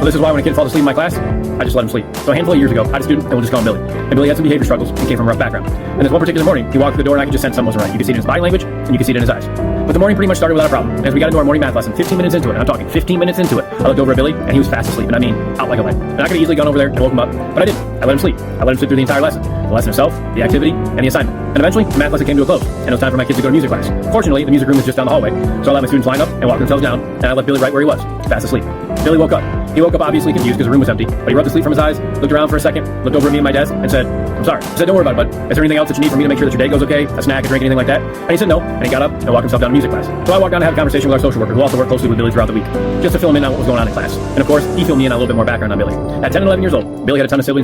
So this is why when a kid falls asleep in my class, I just let him sleep. So a handful of years ago, I had a student, and we'll just call him Billy. And Billy had some behavior struggles and came from a rough background. And this one particular morning, he walked through the door and I could just sense something wasn't right. You could see it in his body language, and you could see it in his eyes. But the morning pretty much started without a problem. And as we got into our morning math lesson, 15 minutes into it, and I'm talking 15 minutes into it, I looked over at Billy, and he was fast asleep, and I mean, out like a light. And I could have easily gone over there and woke him up, but I didn't. I let him sleep. I let him sleep through the entire lesson. The lesson itself, the activity, and the assignment. And eventually, the math lesson came to a close, and it was time for my kids to go to music class. Fortunately, the music room was just down the hallway, so I let my students line up and walk themselves down, and I left Billy right where he was, fast asleep. Billy woke up. He woke up obviously confused because the room was empty, but he rubbed the sleep from his eyes, looked around for a second, looked over at me and my desk, and said, "I'm sorry." I said, "Don't worry about it, bud. Is there anything else that you need from me to make sure that your day goes okay? A snack, a drink, anything like that?" And he said no, and he got up and walked himself down to music class. So I walked down to have a conversation with our social worker, who also worked closely with Billy throughout the week, just to fill him in on what was going on in class. And of course, he filled me in on a little bit more background on Billy. At 10 and 11 years old, Billy had a ton of siblings.